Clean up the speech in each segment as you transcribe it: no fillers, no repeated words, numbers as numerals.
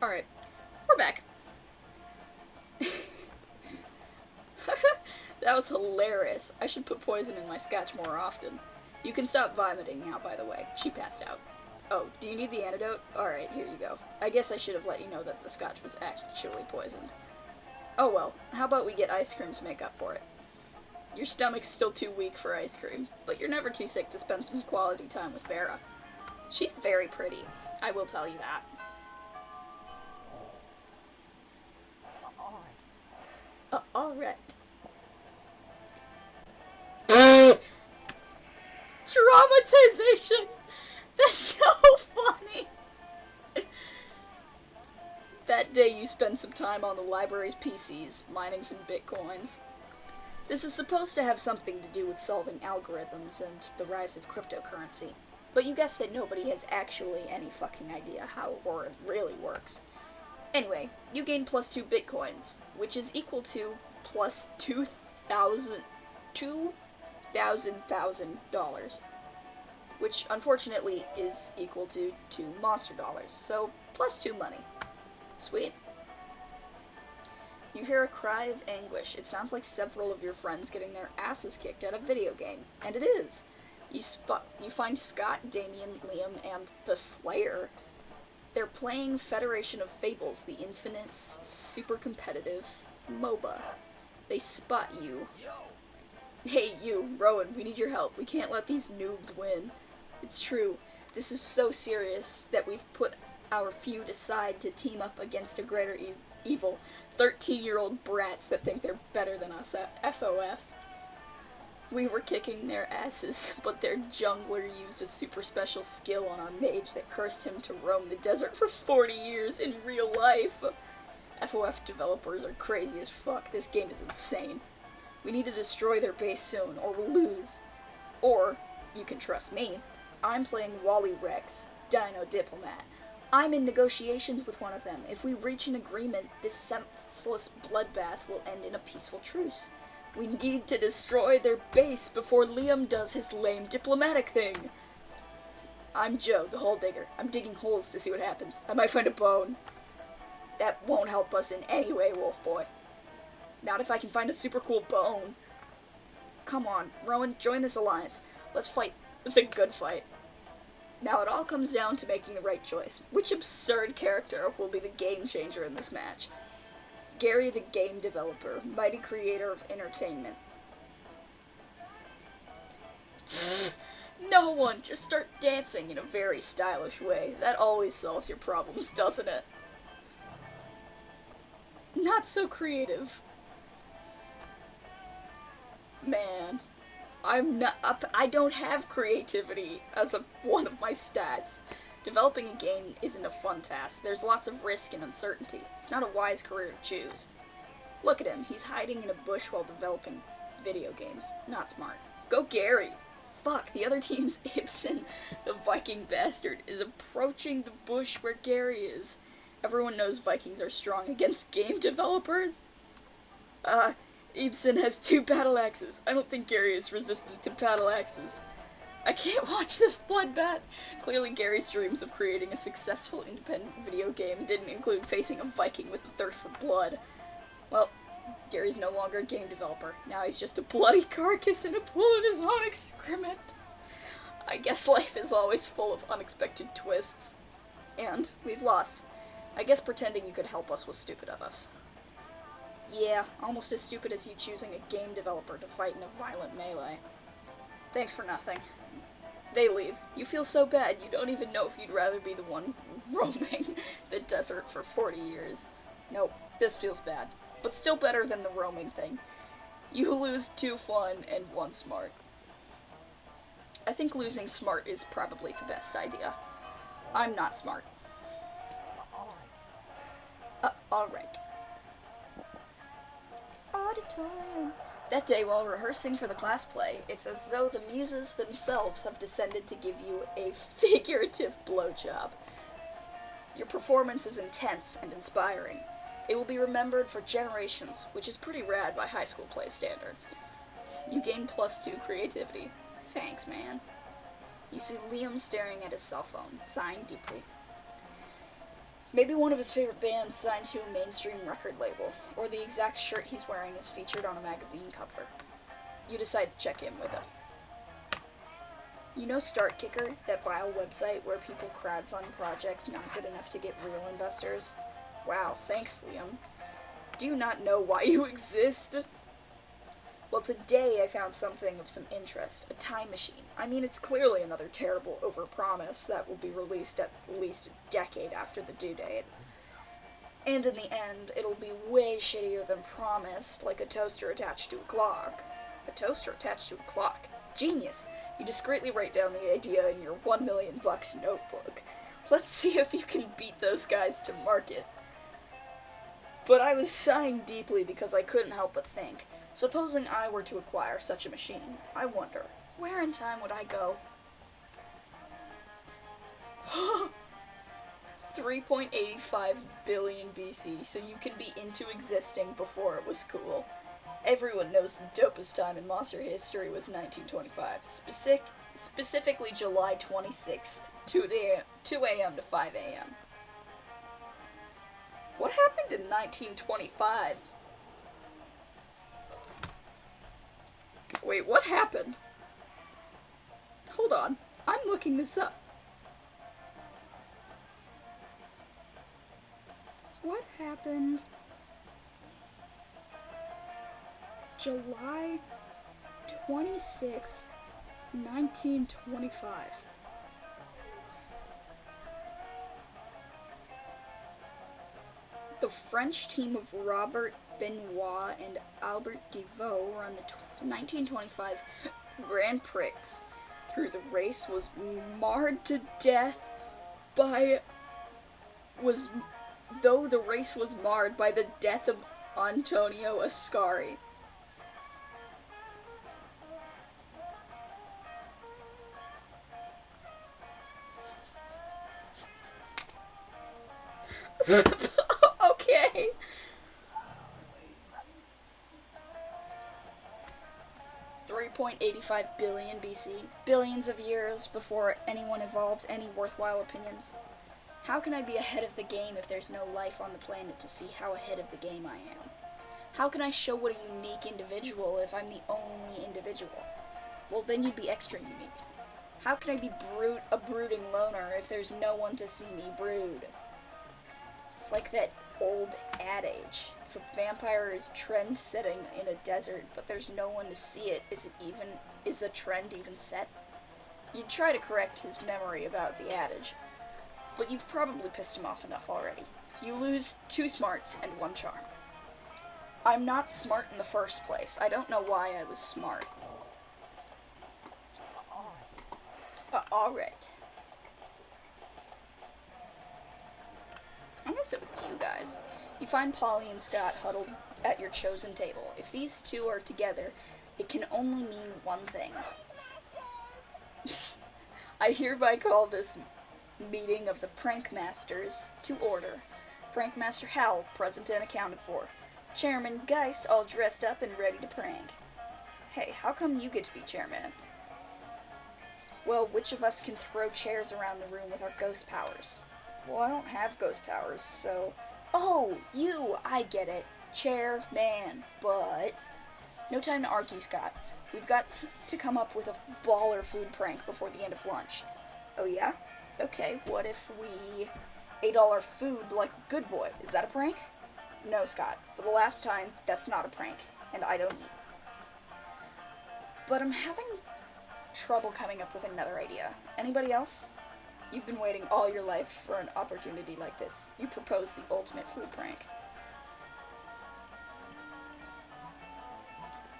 Alright, we're back. That was hilarious. I should put poison in my scotch more often. You can stop vomiting now, by the way. She passed out. Oh, do you need the antidote? Alright, here you go. I guess I should have let you know that the scotch was actually poisoned. Oh well, how about we get ice cream to make up for it? Your stomach's still too weak for ice cream, but you're never too sick to spend some quality time with Vera. She's very pretty, I will tell you that. Alright. Traumatization! That's so funny! That day you spend some time on the library's PCs, mining some bitcoins. This is supposed to have something to do with solving algorithms and the rise of cryptocurrency. But you guess that nobody has actually any fucking idea how it really works. Anyway, you gain plus 2 bitcoins, which is equal to plus $2,000, which unfortunately is equal to 2 monster dollars, so plus 2 money. Sweet. You hear a cry of anguish. It sounds like several of your friends getting their asses kicked at a video game, and it is. You find Scott, Damien, Liam, and the Slayer. They're playing Federation of Fables, the infamous, super competitive MOBA. They spot you. Hey you, Rowan, we need your help. We can't let these noobs win. It's true. This is so serious that we've put our feud aside to team up against a greater evil. 13-year-old brats that think they're better than us at FOF. We were kicking their asses, but their jungler used a super special skill on our mage that cursed him to roam the desert for 40 years in real life. FOF developers are crazy as fuck. This game is insane. We need to destroy their base soon, or we'll lose. Or, you can trust me, I'm playing Wally Rex, Dino Diplomat. I'm in negotiations with one of them. If we reach an agreement, this senseless bloodbath will end in a peaceful truce. We need to destroy their base before Liam does his lame diplomatic thing. I'm Joe, the hole digger. I'm digging holes to see what happens. I might find a bone. That won't help us in any way, Wolf Boy. Not if I can find a super cool bone. Come on, Rowan, join this alliance. Let's fight the good fight. Now it all comes down to making the right choice. Which absurd character will be the game changer in this match? Gary the game developer, mighty creator of entertainment. No one! Just start dancing in a very stylish way. That always solves your problems, doesn't it? Not so creative. Man, I don't have creativity as one of my stats. Developing a game isn't a fun task. There's lots of risk and uncertainty. It's not a wise career to choose. Look at him. He's hiding in a bush while developing video games. Not smart. Go Gary! Fuck, the other team's Ibsen, the Viking bastard, is approaching the bush where Gary is. Everyone knows Vikings are strong against game developers. Ibsen has 2 battle axes. I don't think Gary is resistant to battle axes. I can't watch this bloodbath. Clearly Gary's dreams of creating a successful independent video game didn't include facing a Viking with a thirst for blood. Well, Gary's no longer a game developer. Now he's just a bloody carcass in a pool of his own excrement. I guess life is always full of unexpected twists. And we've lost. I guess pretending you could help us was stupid of us. Yeah, almost as stupid as you choosing a game developer to fight in a violent melee. Thanks for nothing. They leave. You feel so bad, you don't even know if you'd rather be the one roaming the desert for 40 years. Nope, this feels bad. But still better than the roaming thing. You lose 2 fun and 1 smart. I think losing smart is probably the best idea. I'm not smart. Alright. Auditorium. That day, while rehearsing for the class play, it's as though the muses themselves have descended to give you a figurative blowjob. Your performance is intense and inspiring. It will be remembered for generations, which is pretty rad by high school play standards. You gain plus 2 creativity. Thanks, man. You see Liam staring at his cell phone, sighing deeply. Maybe one of his favorite bands signed to a mainstream record label, or the exact shirt he's wearing is featured on a magazine cover. You decide to check in with him. You know StartKicker, that vile website where people crowdfund projects not good enough to get real investors? Wow, thanks, Liam. Do you not know why you exist? Well, today I found something of some interest. A time machine. I mean, it's clearly another terrible overpromise that will be released at least a decade after the due date. And in the end, it'll be way shittier than promised, like a toaster attached to a clock. A toaster attached to a clock. Genius! You discreetly write down the idea in your $1 million notebook. Let's see if you can beat those guys to market. But I was sighing deeply because I couldn't help but think. Supposing I were to acquire such a machine, I wonder, where in time would I go? 3.85 billion BC, so you can be into existing before it was cool. Everyone knows the dopest time in monster history was 1925, specifically July 26th, 2 a.m. to 5 a.m. What happened in 1925? Wait, what happened? Hold on, I'm looking this up. What happened July 26th, 1925? The French team of Robert Benoit and Albert Devoe ran the 1925 Grand Prix. Through the race was marred to death by the race was marred by the death of Antonio Ascari. Okay. .85 billion BC, billions of years before anyone evolved any worthwhile opinions. How can I be ahead of the game if there's no life on the planet to see how ahead of the game I am? How can I show what a unique individual if I'm the only individual? Well, then you'd be extra unique. How can I be a brooding loner if there's no one to see me brood? It's like that old adage. If a vampire is trend-setting in a desert, but there's no one to see it, is a trend even set? You'd try to correct his memory about the adage, but you've probably pissed him off enough already. You lose 2 smarts and 1 charm. I'm not smart in the first place. I don't know why I was smart. Alright. I'm gonna sit with you guys. You find Polly and Scott huddled at your chosen table. If these two are together, it can only mean one thing. I hereby call this meeting of the Prank Masters to order. Prank Master Hal, present and accounted for. Chairman Geist, all dressed up and ready to prank. Hey, how come you get to be chairman? Well, which of us can throw chairs around the room with our ghost powers? Well, I don't have ghost powers, so... Oh, you! I get it. Chairman. But... No time to argue, Scott. We've got to come up with a baller food prank before the end of lunch. Oh, yeah? Okay, what if we ate all our food like Good Boy? Is that a prank? No, Scott. For the last time, that's not a prank, and I don't eat. But I'm having trouble coming up with another idea. Anybody else? You've been waiting all your life for an opportunity like this. You propose the ultimate food prank.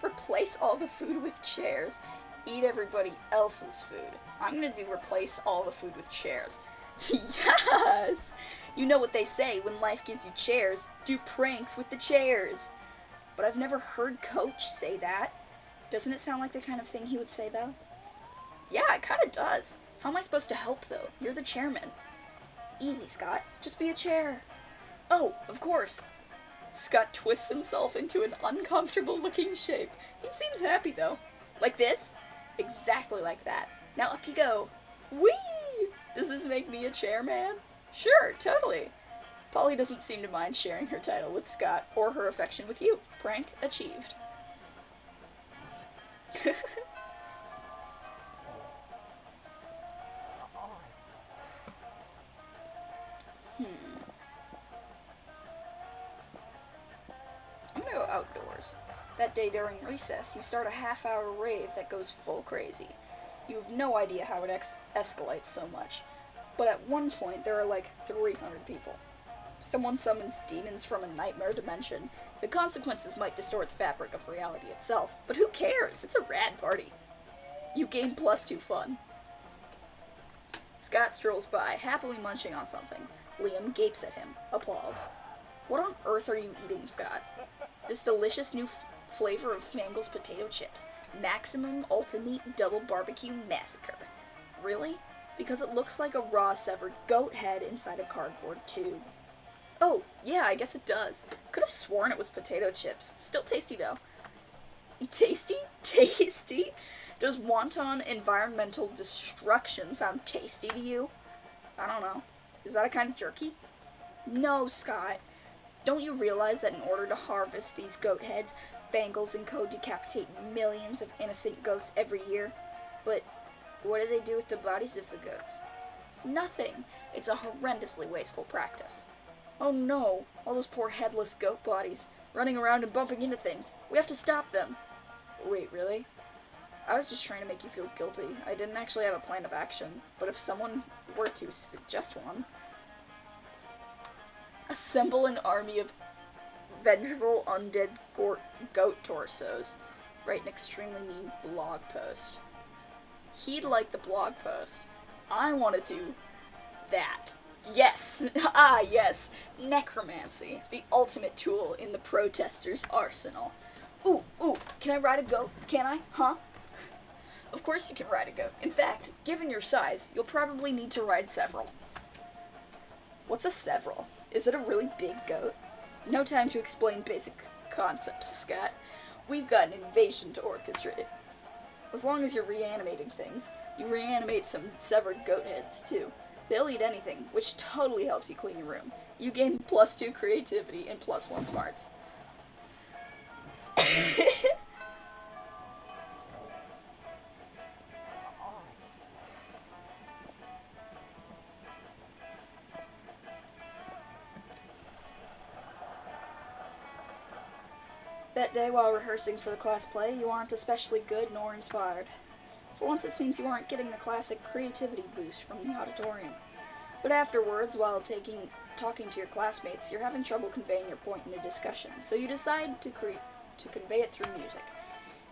Replace all the food with chairs. Eat everybody else's food. I'm gonna do replace all the food with chairs. Yes! You know what they say, when life gives you chairs, do pranks with the chairs. But I've never heard Coach say that. Doesn't it sound like the kind of thing he would say, though? Yeah, it kinda does. How am I supposed to help, though? You're the chairman. Easy, Scott. Just be a chair. Oh, of course. Scott twists himself into an uncomfortable-looking shape. He seems happy, though. Like this? Exactly like that. Now up you go. Whee! Does this make me a chairman? Sure, totally. Polly doesn't seem to mind sharing her title with Scott or her affection with you. Prank achieved. I'm gonna go outdoors. That day during recess, you start a half-hour rave that goes full crazy. You have no idea how it escalates so much. But at one point, there are like 300 people. Someone summons demons from a nightmare dimension. The consequences might distort the fabric of reality itself, but who cares? It's a rad party. You gain +2 fun. Scott strolls by, happily munching on something. Liam gapes at him, appalled. What on earth are you eating, Scott? This delicious new flavor of Fangles potato chips. Maximum Ultimate Double Barbecue Massacre. Really? Because it looks like a raw severed goat head inside a cardboard tube. Oh, yeah, I guess it does. Could have sworn it was potato chips. Still tasty, though. Tasty? Tasty? Does wanton environmental destruction sound tasty to you? I don't know. Is that a kind of jerky? No, Scott. Don't you realize that in order to harvest these goat heads, Fangles and Co. decapitate millions of innocent goats every year? But what do they do with the bodies of the goats? Nothing. It's a horrendously wasteful practice. Oh no, all those poor headless goat bodies, running around and bumping into things. We have to stop them. Wait, really? I was just trying to make you feel guilty. I didn't actually have a plan of action, but if someone were to suggest one... Assemble an army of vengeful undead goat torsos. Write an extremely mean blog post. He'd like the blog post. I want to do that. Yes! Ah, yes! Necromancy, the ultimate tool in the protesters' arsenal. Ooh, can I ride a goat? Can I? Huh? Of course you can ride a goat. In fact, given your size, you'll probably need to ride several. What's a several? Is it a really big goat? No time to explain basic concepts, Scott. We've got an invasion to orchestrate. As long as you're reanimating things, you reanimate some severed goat heads, too. They'll eat anything, which totally helps you clean your room. You gain +2 creativity and +1 smarts. That day, while rehearsing for the class play, you aren't especially good nor inspired. For once, it seems you aren't getting the classic creativity boost from the auditorium. But afterwards, while talking to your classmates, you're having trouble conveying your point in a discussion, so you decide to convey it through music.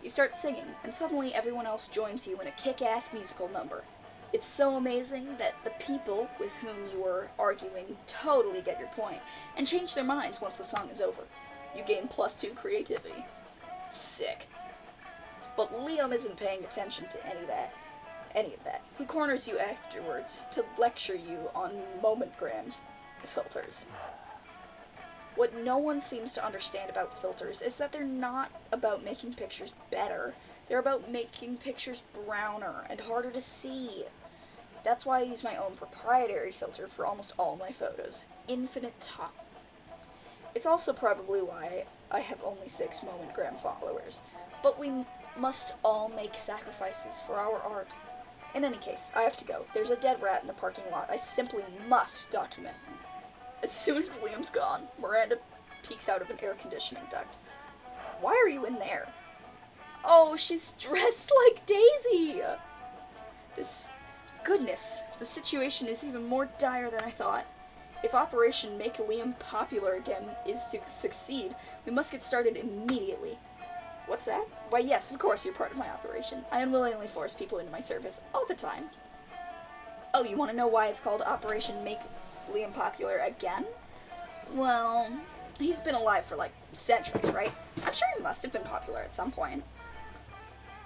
You start singing, and suddenly everyone else joins you in a kick-ass musical number. It's so amazing that the people with whom you were arguing totally get your point, and change their minds once the song is over. You gain +2 creativity. Sick. But Liam isn't paying attention to any of that. He corners you afterwards to lecture you on moment-gram filters. What no one seems to understand about filters is that they're not about making pictures better. They're about making pictures browner and harder to see. That's why I use my own proprietary filter for almost all my photos. Infinite Top. It's also probably why I have only 6 moment-gram followers. But we must all make sacrifices for our art. In any case, I have to go. There's a dead rat in the parking lot. I simply must document. As soon as Liam's gone, Miranda peeks out of an air conditioning duct. Why are you in there? Oh, she's dressed like Daisy! Goodness, the situation is even more dire than I thought. If Operation Make Liam Popular again is to succeed, we must get started immediately. What's that? Why, yes, of course you're part of my operation. I unwillingly force people into my service all the time. Oh, you want to know why it's called Operation Make Liam Popular again? Well, he's been alive for, like, centuries, right? I'm sure he must have been popular at some point.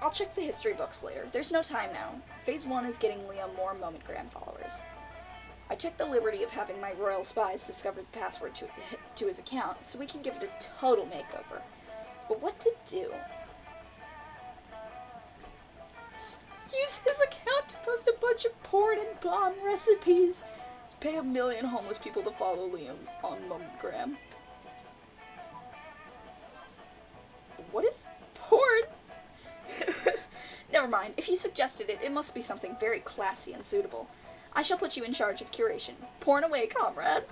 I'll check the history books later. There's no time now. Phase 1 is getting Liam more moment-gram followers. I took the liberty of having my royal spies discover the password to his account, so we can give it a total makeover. But what to do? Use his account to post a bunch of porn and bomb recipes. Pay 1 million homeless people to follow Liam on Momentgram. What is porn? Never mind. If you suggested it, it must be something very classy and suitable. I shall put you in charge of curation. Porn away, comrade.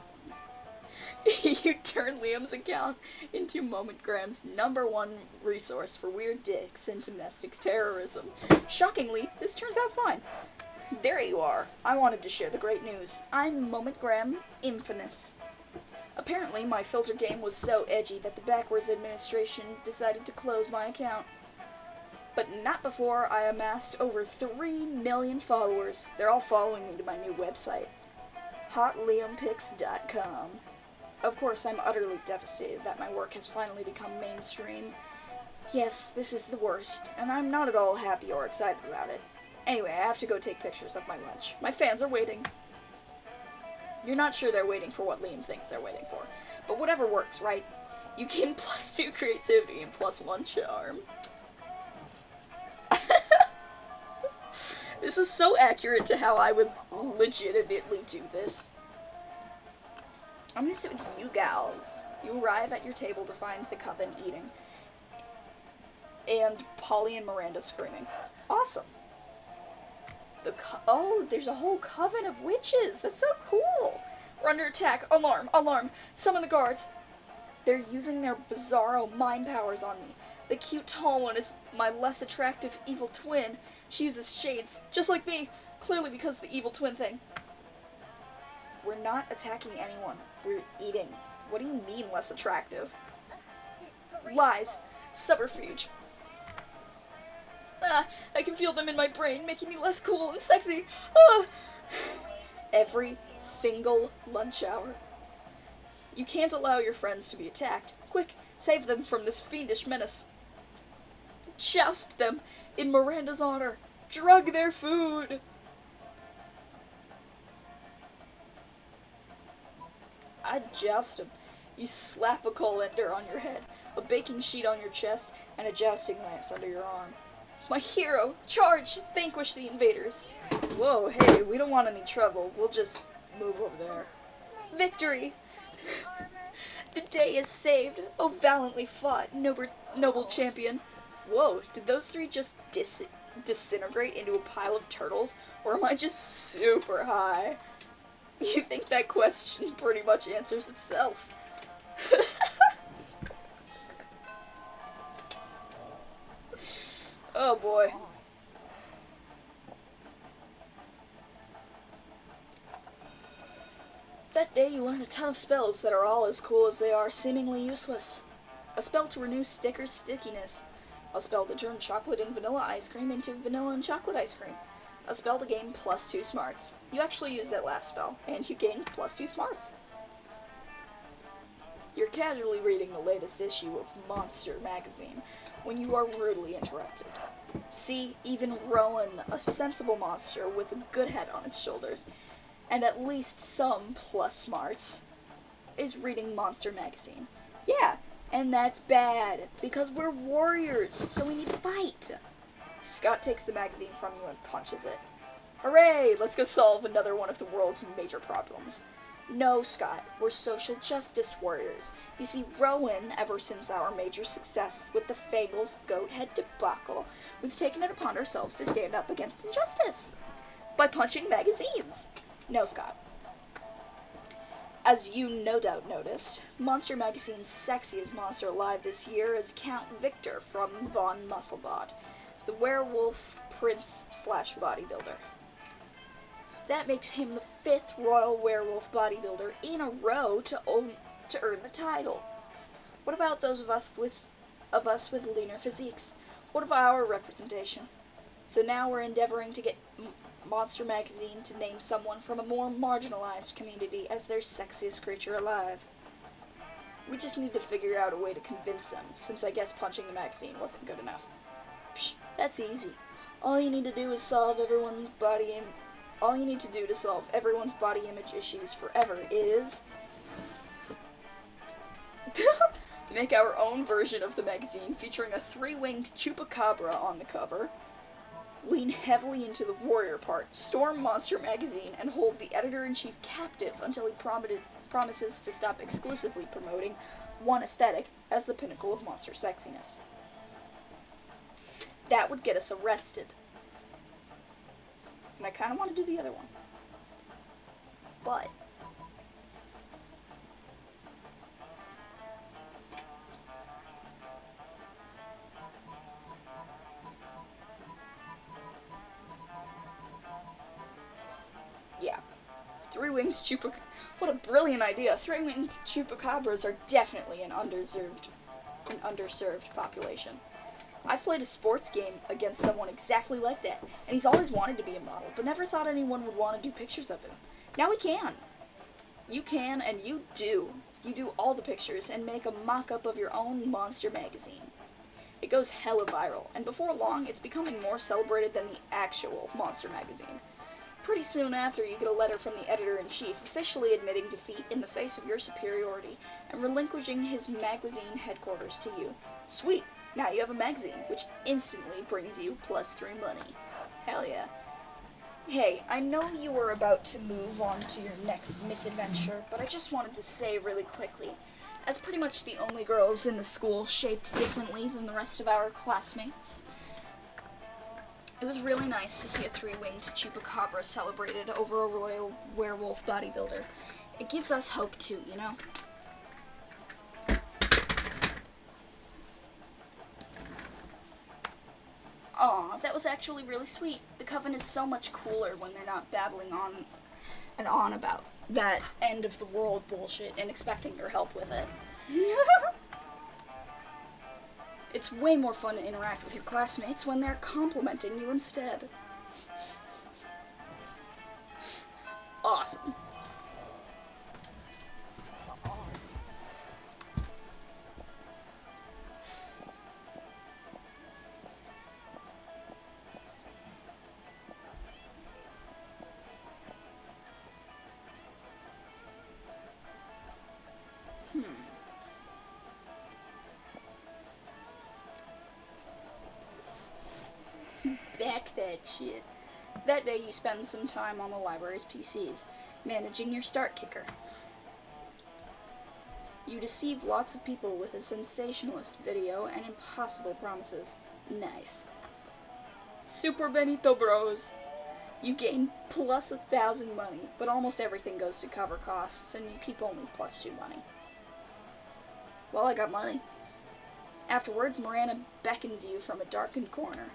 You turn Liam's account into Momentgram's #1 resource for weird dicks and domestic terrorism. Shockingly, this turns out fine. There you are. I wanted to share the great news. I'm Momentgram Infamous. Apparently, my filter game was so edgy that the backwards administration decided to close my account. But not before I amassed over 3 million followers. They're all following me to my new website, hotliampics.com. Of course, I'm utterly devastated that my work has finally become mainstream. Yes, this is the worst, and I'm not at all happy or excited about it. Anyway, I have to go take pictures of my lunch. My fans are waiting. You're not sure they're waiting for what Liam thinks they're waiting for. But whatever works, right? You gain +2 creativity and +1 charm. This is so accurate to how I would legitimately do this. I'm gonna sit with you gals. You arrive at your table to find the coven eating. And Polly and Miranda screaming. Awesome. Oh, there's a whole coven of witches. That's so cool. We're under attack. Alarm, alarm. Summon the guards. They're using their bizarro mind powers on me. The cute tall one is my less attractive evil twin. She uses shades, just like me. Clearly because of the evil twin thing. We're not attacking anyone. We're eating. What do you mean less attractive? Lies. Subterfuge. I can feel them in my brain, making me less cool and sexy. Every single lunch hour. You can't allow your friends to be attacked. Quick, save them from this fiendish menace. Joust them in Miranda's honor. Drug their food. I'd joust them. You slap a coal ender on your head, a baking sheet on your chest, and a jousting lance under your arm. My hero, charge! Vanquish the invaders! Whoa, hey, we don't want any trouble. We'll just move over there. Victory! The day is saved! Oh, valiantly fought, noble champion! Whoa, did those three just disintegrate into a pile of turtles? Or am I just super high? You think that question pretty much answers itself. Oh boy. That day you learn a ton of spells that are all as cool as they are seemingly useless. A spell to renew Sticker's stickiness. A spell to turn chocolate and vanilla ice cream into vanilla and chocolate ice cream. A spell to gain +2 smarts. You actually use that last spell, and you gain +2 smarts. You're casually reading the latest issue of Monster magazine when you are rudely interrupted. See, even Rowan, a sensible monster with a good head on his shoulders, and at least some plus smarts, is reading Monster magazine. Yeah, and that's bad, because we're warriors, so we need to fight. Scott takes the magazine from you and punches it. Hooray! Let's go solve another one of the world's major problems. No, Scott, we're social justice warriors. You see, Rowan, ever since our major success with the Fagles goat head debacle, we've taken it upon ourselves to stand up against injustice. By punching magazines. No, Scott. As you no doubt noticed, Monster Magazine's sexiest monster alive this year is Count Victor from Von Musselbot, the werewolf prince/bodybuilder. That makes him the 5th royal werewolf bodybuilder in a row to earn the title. What about those of us with leaner physiques? What of our representation? So now we're endeavoring to get Monster Magazine to name someone from a more marginalized community as their sexiest creature alive. We just need to figure out a way to convince them, since I guess punching the magazine wasn't good enough. Psh, that's easy. All you need to do to solve everyone's body image issues forever is make our own version of the magazine featuring a 3-winged chupacabra on the cover. lean heavily into the warrior part, storm Monster Magazine, and hold the editor-in-chief captive until he promises to stop exclusively promoting one aesthetic as the pinnacle of monster sexiness. That would get us arrested. And I kind of want to do the other one. But yeah. Three-winged chupacabras. What a brilliant idea. Three-winged chupacabras are definitely an underserved population. I've played a sports game against someone exactly like that, and he's always wanted to be a model, but never thought anyone would want to do pictures of him. Now he can. You can, and you do. You do all the pictures and make a mock-up of your own monster magazine. It goes hella viral, and before long, it's becoming more celebrated than the actual monster magazine. Pretty soon after, you get a letter from the editor-in-chief officially admitting defeat in the face of your superiority and relinquishing his magazine headquarters to you. Sweet! Now you have a magazine, which instantly brings you +3 money. Hell yeah. Hey, I know you were about to move on to your next misadventure, but I just wanted to say really quickly, as pretty much the only girls in the school shaped differently than the rest of our classmates, it was really nice to see a three-winged chupacabra celebrated over a royal werewolf bodybuilder. It gives us hope too, you know? Aw, that was actually really sweet. The Coven is so much cooler when they're not babbling on and on about that end of the world bullshit and expecting your help with it. It's way more fun to interact with your classmates when they're complimenting you instead. Awesome. Back that shit. That day you spend some time on the library's PCs, managing your start kicker. You deceive lots of people with a sensationalist video and impossible promises. Nice. Super Benito Bros. You gain plus 1,000 money, but almost everything goes to cover costs, and you keep only +2 money. Well, I got money. Afterwards, Miranda beckons you from a darkened corner.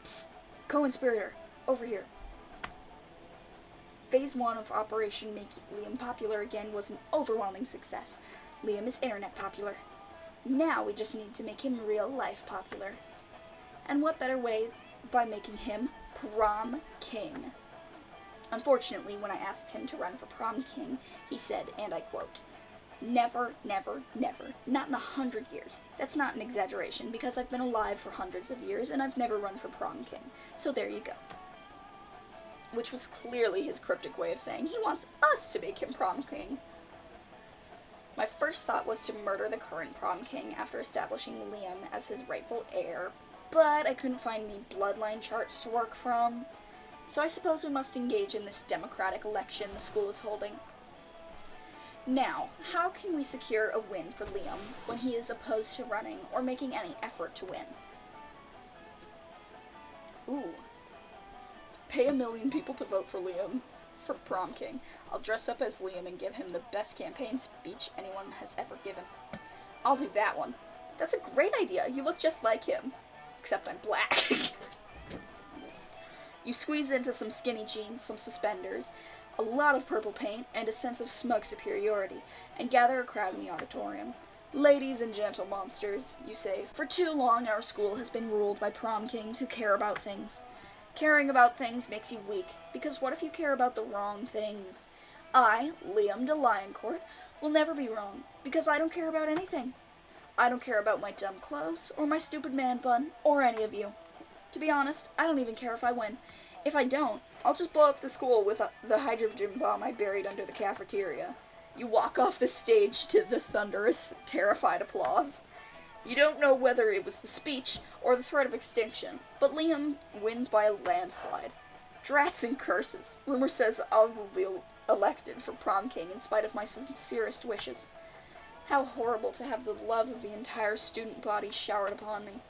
Psst, co-conspirator, over here. Phase 1 of Operation Make Liam Popular Again was an overwhelming success. Liam is internet popular. Now we just need to make him real life popular. And what better way by making him Prom King? Unfortunately, when I asked him to run for Prom King, he said, and I quote, "Never, never, never. Not in 100 years. That's not an exaggeration, because I've been alive for hundreds of years, and I've never run for Prom King. So there you go." Which was clearly his cryptic way of saying he wants us to make him Prom King. My first thought was to murder the current Prom King after establishing Liam as his rightful heir, but I couldn't find any bloodline charts to work from, so I suppose we must engage in this democratic election the school is holding. Now, how can we secure a win for Liam when he is opposed to running or making any effort to win? Ooh. Pay 1 million people to vote for Liam for Prom King. I'll dress up as Liam and give him the best campaign speech anyone has ever given. I'll do that one. That's a great idea. You look just like him. Except I'm black. You squeeze into some skinny jeans, some suspenders, a lot of purple paint, and a sense of smug superiority, and gather a crowd in the auditorium. "Ladies and gentle monsters," you say, "for too long our school has been ruled by prom kings who care about things. Caring about things makes you weak, because what if you care about the wrong things? I, Liam de Lioncourt, will never be wrong, because I don't care about anything. I don't care about my dumb clothes, or my stupid man bun, or any of you. To be honest, I don't even care if I win. If I don't, I'll just blow up the school with the hydrogen bomb I buried under the cafeteria." You walk off the stage to the thunderous, terrified applause. You don't know whether it was the speech or the threat of extinction, but Liam wins by a landslide. Drats and curses. Rumor says I will be elected for prom king in spite of my sincerest wishes. How horrible to have the love of the entire student body showered upon me.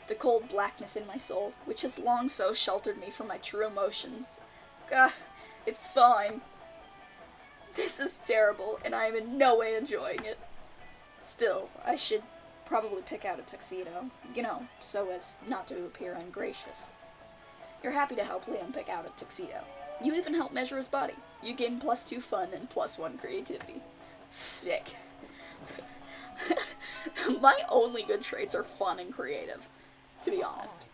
The cold blackness in my soul, which has long so sheltered me from my true emotions. It's thawing. This is terrible, and I am in no way enjoying it. Still, I should probably pick out a tuxedo, so as not to appear ungracious. You're happy to help Liam pick out a tuxedo. You even help measure his body. You gain +2 fun and +1 creativity. Sick. My only good traits are fun and creative, to be honest.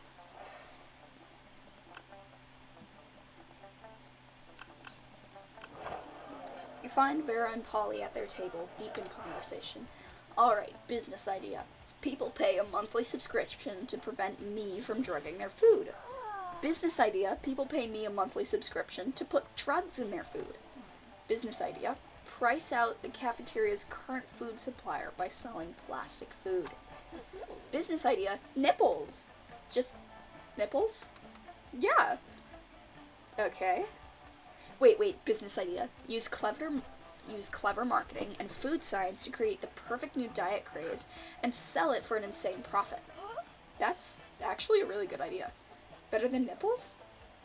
You find Vera and Polly at their table, deep in conversation. Alright, business idea. People pay a monthly subscription to prevent me from drugging their food. Business idea. People pay me a monthly subscription to put drugs in their food. Business idea. Price out the cafeteria's current food supplier by selling plastic food. Business idea. Nipples. Just nipples? Yeah. Okay. Wait, business idea. Use clever marketing and food science to create the perfect new diet craze and sell it for an insane profit. That's actually a really good idea. Better than nipples?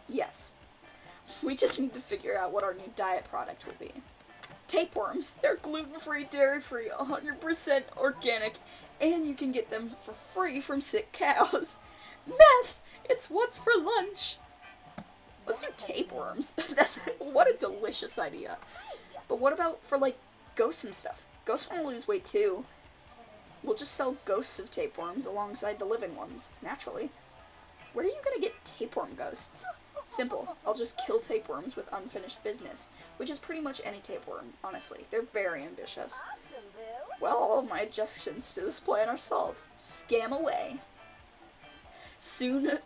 Yes. We just need to figure out what our new diet product would be. Tapeworms. They're gluten-free, dairy-free, 100% organic, and you can get them for free from sick cows. Meth! It's what's for lunch. Let's do tapeworms. What a delicious idea. But what about for, ghosts and stuff? Ghosts won't lose weight, too. We'll just sell ghosts of tapeworms alongside the living ones, naturally. Where are you gonna get tapeworm ghosts? Simple. I'll just kill tapeworms with unfinished business, which is pretty much any tapeworm, honestly. They're very ambitious. Well, all of my objections to this plan are solved. Scam away. Soon,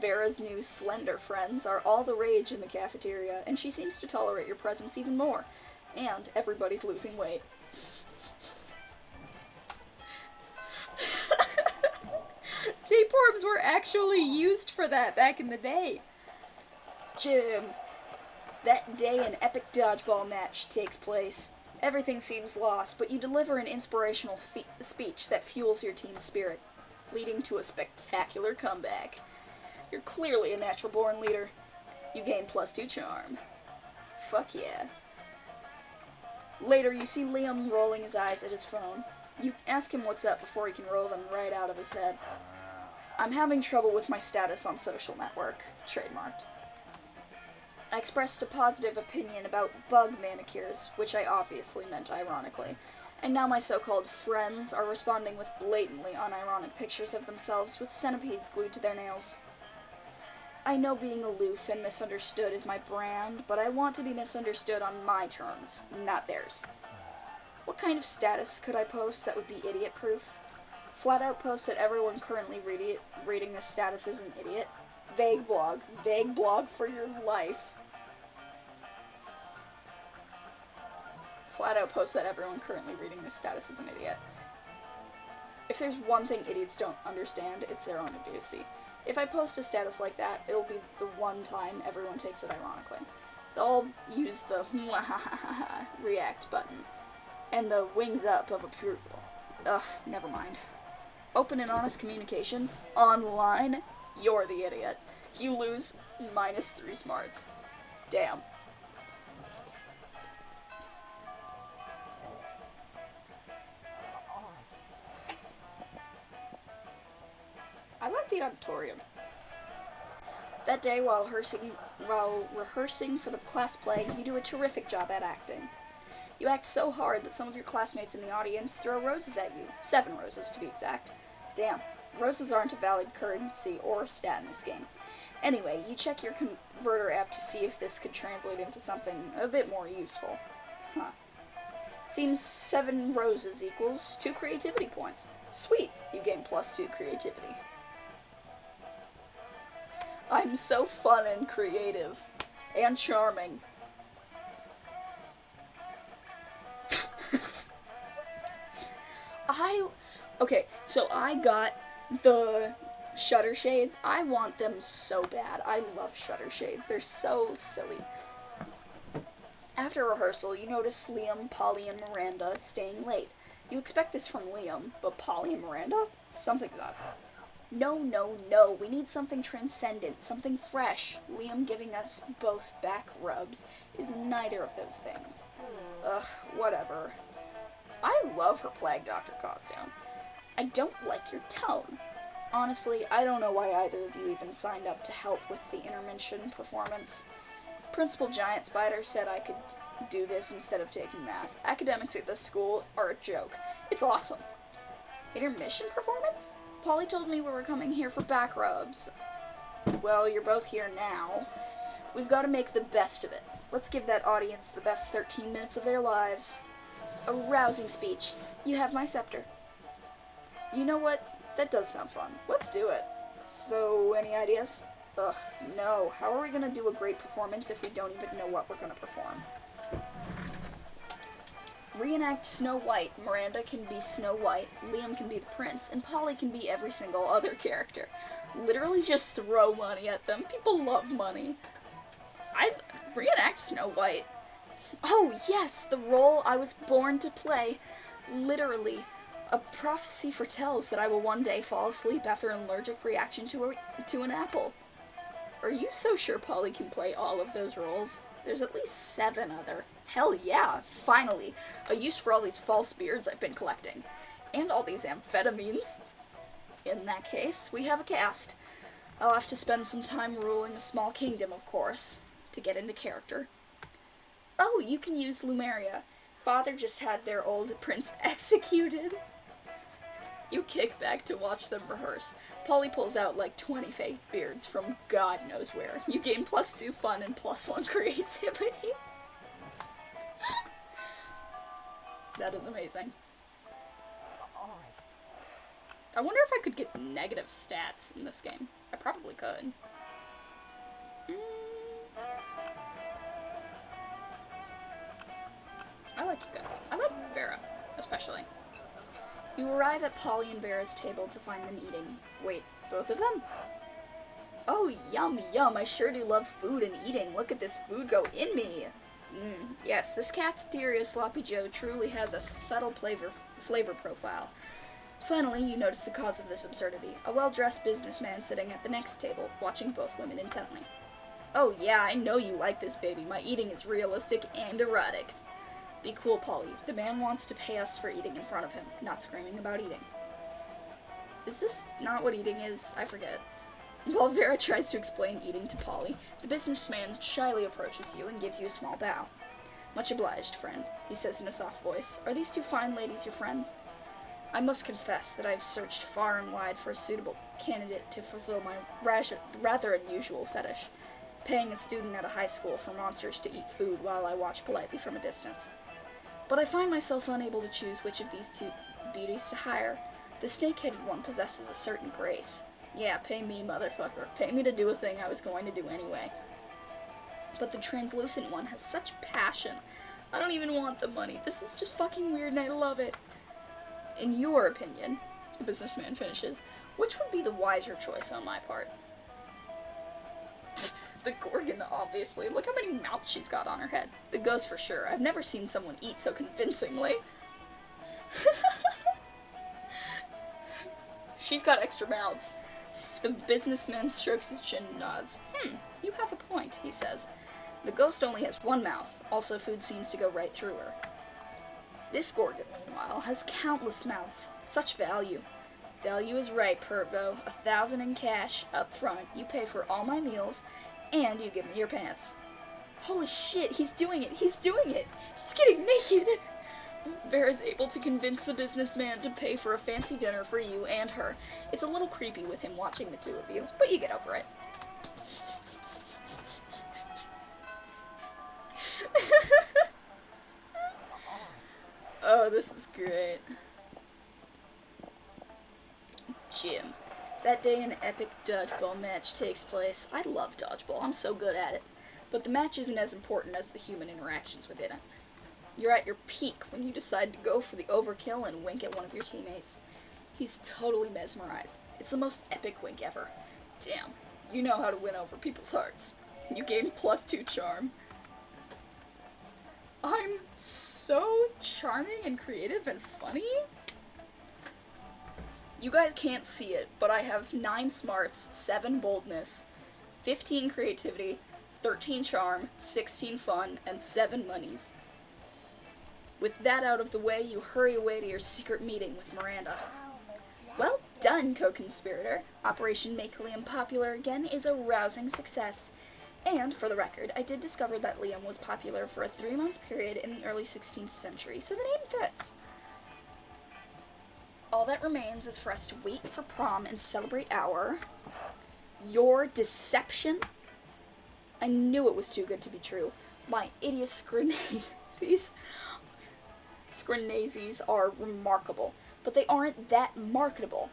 Vera's new slender friends are all the rage in the cafeteria, and she seems to tolerate your presence even more. And everybody's losing weight. Tapeworms were actually used for that back in the day. Jim, that day an epic dodgeball match takes place. Everything seems lost, but you deliver an inspirational speech that fuels your team's spirit, leading to a spectacular comeback. You're clearly a natural-born leader. You gain +2 charm. Fuck yeah. Later, you see Liam rolling his eyes at his phone. You ask him what's up before he can roll them right out of his head. I'm having trouble with my status on social network. Trademarked. I expressed a positive opinion about bug manicures, which I obviously meant ironically, and now my so-called friends are responding with blatantly unironic pictures of themselves with centipedes glued to their nails. I know being aloof and misunderstood is my brand, but I want to be misunderstood on my terms, not theirs. What kind of status could I post that would be idiot-proof? Flat out post that everyone currently reading this status is an idiot? Vague blog for your life. Flat out post that everyone currently reading this status is an idiot. If there's one thing idiots don't understand, it's their own idiocy. If I post a status like that, it'll be the one time everyone takes it ironically. They'll use the react button and the wings up of approval. Ugh, never mind. Open and honest communication online, you're the idiot. You lose -3 smarts. Damn. I like the auditorium. That day, while rehearsing for the class play, you do a terrific job at acting. You act so hard that some of your classmates in the audience throw roses at you. 7 roses, to be exact. Damn, roses aren't a valid currency or stat in this game. Anyway, you check your converter app to see if this could translate into something a bit more useful. Huh. Seems 7 roses equals 2 creativity points. Sweet, you gain +2 creativity. I'm so fun and creative. And charming. Okay, so I got the shutter shades. I want them so bad. I love shutter shades. They're so silly. After rehearsal, you notice Liam, Polly, and Miranda staying late. You expect this from Liam, but Polly and Miranda? Something's up. No, no, no, we need something transcendent, something fresh. Liam giving us both back rubs is neither of those things. Ugh, whatever. I love her Plague Doctor costume. I don't like your tone. Honestly, I don't know why either of you even signed up to help with the intermission performance. Principal Giant Spider said I could do this instead of taking math. Academics at this school are a joke. It's awesome. Intermission performance? Polly told me we were coming here for back rubs. Well, you're both here now. We've got to make the best of it. Let's give that audience the best 13 minutes of their lives. A rousing speech. You have my scepter. You know what? That does sound fun. Let's do it. So, any ideas? Ugh, no. How are we gonna do a great performance if we don't even know what we're gonna perform? Reenact Snow White. Miranda can be Snow White, Liam can be the prince, and Polly can be every single other character. Literally just throw money at them. People love money. I'd reenact Snow White. Oh, yes, the role I was born to play. Literally. A prophecy foretells that I will one day fall asleep after an allergic reaction to an apple. Are you so sure Polly can play all of those roles? There's at least 7 other. Hell yeah, finally. A use for all these false beards I've been collecting. And all these amphetamines. In that case, we have a cast. I'll have to spend some time ruling a small kingdom, of course, to get into character. Oh, you can use Lumeria. Father just had their old prince executed. You kick back to watch them rehearse. Polly pulls out like 20 fake beards from God knows where. You gain +2 fun and +1 creativity. That is amazing. I wonder if I could get negative stats in this game. I probably could. I like you guys. I like Vera, especially. You arrive at Polly and Vera's table to find them eating. Wait, both of them? Oh, yum, yum, I sure do love food and eating. Look at this food go in me. Yes, this cafeteria Sloppy Joe truly has a subtle flavor profile. Finally, you notice the cause of this absurdity. A well-dressed businessman sitting at the next table, watching both women intently. Oh yeah, I know you like this, baby. My eating is realistic and erotic. Be cool, Polly. The man wants to pay us for eating in front of him, not screaming about eating. Is this not what eating is? I forget. While Vera tries to explain eating to Polly, the businessman shyly approaches you and gives you a small bow. Much obliged, friend, he says in a soft voice. Are these 2 fine ladies your friends? I must confess that I have searched far and wide for a suitable candidate to fulfill my rather unusual fetish, paying a student at a high school for monsters to eat food while I watch politely from a distance. But I find myself unable to choose which of these 2 beauties to hire. The snake-headed one possesses a certain grace. Yeah, pay me, motherfucker. Pay me to do a thing I was going to do anyway. But the translucent one has such passion. I don't even want the money. This is just fucking weird and I love it. In your opinion, the businessman finishes, which would be the wiser choice on my part? The Gorgon, obviously. Look how many mouths she's got on her head. The ghost for sure. I've never seen someone eat so convincingly. She's got extra mouths. The businessman strokes his chin and nods. You have a point, he says. The ghost only has 1 mouth. Also, food seems to go right through her. This Gorgon, meanwhile, has countless mouths. Such value. Value is right, Pervo. 1,000 in cash, up front. You pay for all my meals, and you give me your pants. Holy shit, he's doing it! He's doing it! He's getting naked! Vera's able to convince the businessman to pay for a fancy dinner for you and her. It's a little creepy with him watching the 2 of you, but you get over it. Oh, this is great. Gym. That day an epic dodgeball match takes place. I love dodgeball, I'm so good at it. But the match isn't as important as the human interactions within it. You're at your peak when you decide to go for the overkill and wink at one of your teammates. He's totally mesmerized. It's the most epic wink ever. Damn, you know how to win over people's hearts. You gain +2 charm. I'm so charming and creative and funny. You guys can't see it, but I have 9 smarts, 7 boldness, 15 creativity, 13 charm, 16 fun, and 7 monies. With that out of the way, you hurry away to your secret meeting with Miranda. Well done, co-conspirator. Operation Make Liam Popular Again is a rousing success. And, for the record, I did discover that Liam was popular for a 3-month period in the early 16th century, so the name fits. All that remains is for us to wait for prom and celebrate your deception. I knew it was too good to be true. My idiosyncrasies are remarkable, but they aren't that marketable.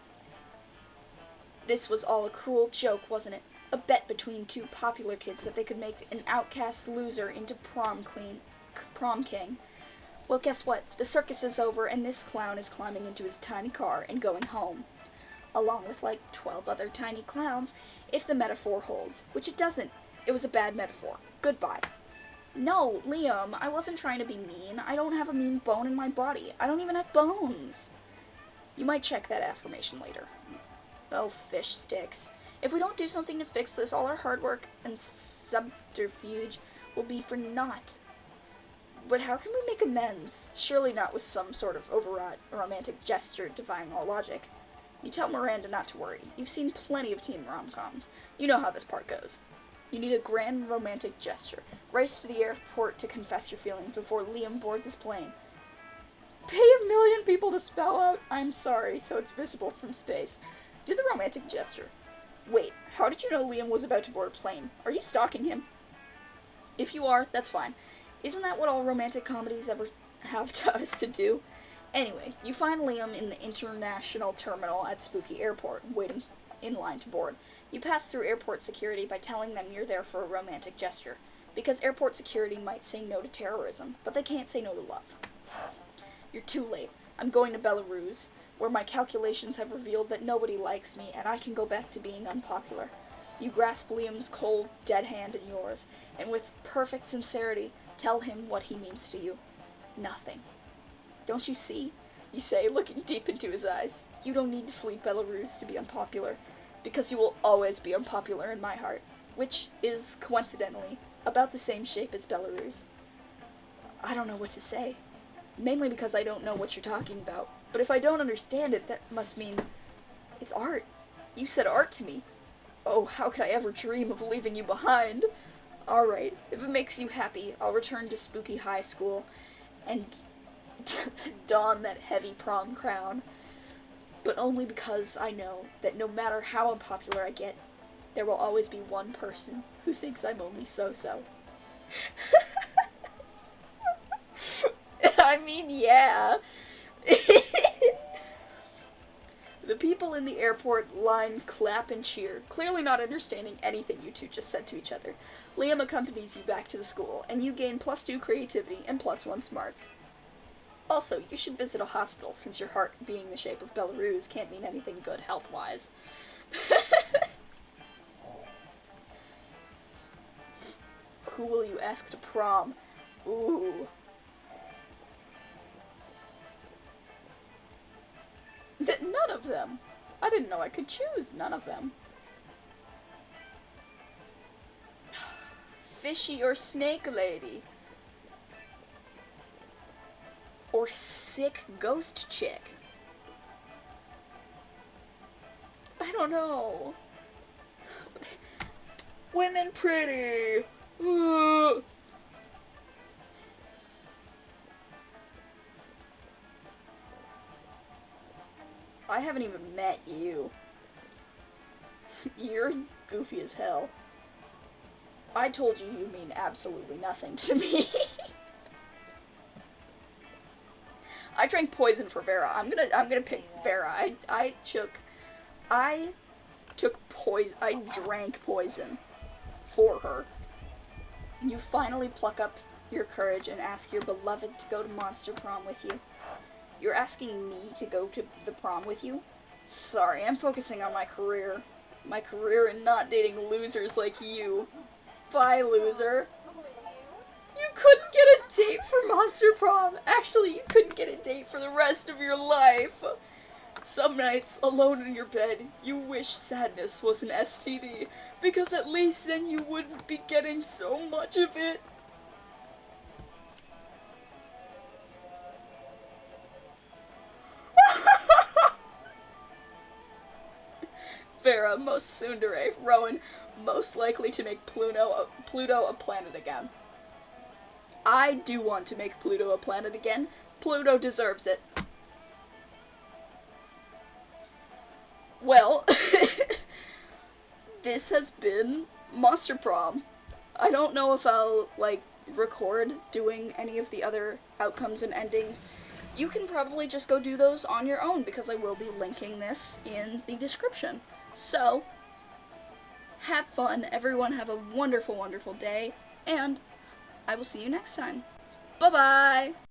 This was all a cruel joke, wasn't it? A bet between 2 popular kids that they could make an outcast loser into prom king. Well, guess what? The circus is over, and this clown is climbing into his tiny car and going home. Along with, like, 12 other tiny clowns, if the metaphor holds. Which it doesn't. It was a bad metaphor. Goodbye. No, Liam, I wasn't trying to be mean. I don't have a mean bone in my body. I don't even have bones. You might check that affirmation later. Oh, fish sticks. If we don't do something to fix this, all our hard work and subterfuge will be for naught. But how can we make amends? Surely not with some sort of overwrought romantic gesture defying all logic. You tell Miranda not to worry. You've seen plenty of teen rom-coms. You know how this part goes. You need a grand romantic gesture. Race to the airport to confess your feelings before Liam boards his plane. Pay 1,000,000 people to spell out "I'm sorry" so it's visible from space. Do the romantic gesture. Wait, how did you know Liam was about to board a plane? Are you stalking him? If you are, that's fine. Isn't that what all romantic comedies ever have taught us to do? Anyway, you find Liam in the international terminal at Spooky Airport, waiting in line to board. You pass through airport security by telling them you're there for a romantic gesture, because airport security might say no to terrorism, but they can't say no to love. You're too late. I'm going to Belarus, where my calculations have revealed that nobody likes me, and I can go back to being unpopular. You grasp Liam's cold, dead hand in yours, and with perfect sincerity, tell him what he means to you. Nothing. Don't you see? You say, looking deep into his eyes. You don't need to flee Belarus to be unpopular, because you will always be unpopular in my heart, which is, coincidentally, about the same shape as Belarus. I don't know what to say. Mainly because I don't know what you're talking about. But if I don't understand it, that must mean it's art. You said art to me. Oh, how could I ever dream of leaving you behind? Alright, if it makes you happy, I'll return to Spooky High School and don that heavy prom crown. But only because I know that no matter how unpopular I get, there will always be one person who thinks I'm only so-so. I mean, yeah. The people in the airport line clap and cheer, clearly not understanding anything you two just said to each other. Liam accompanies you back to the school, and you gain +2 creativity and +1 smarts. Also, you should visit a hospital, since your heart being the shape of Belarus can't mean anything good health-wise. Who will you ask to prom? Ooh. None of them. I didn't know I could choose none of them. Fishy or snake lady? Or sick ghost chick? I don't know. Women pretty. Ooh. I haven't even met you. You're goofy as hell. I told you you mean absolutely nothing to me. I drank poison for Vera. I'm gonna pick Vera. I drank poison for her. You finally pluck up your courage and ask your beloved to go to Monster Prom with you. You're asking me to go to the prom with you? Sorry, I'm focusing on my career. My career and not dating losers like you. Bye, loser. You couldn't get a date for Monster Prom. Actually, you couldn't get a date for the rest of your life. Some nights, alone in your bed, you wish sadness was an STD, because at least then you wouldn't be getting so much of it. Vera, most tsundere. Rowan, most likely to make Pluto a planet again. I do want to make Pluto a planet again. Pluto deserves it. Well, this has been Monster Prom. I don't know if I'll, record doing any of the other outcomes and endings. You can probably just go do those on your own, because I will be linking this in the description. So, have fun, everyone have a wonderful, wonderful day, and I will see you next time. Bye-bye!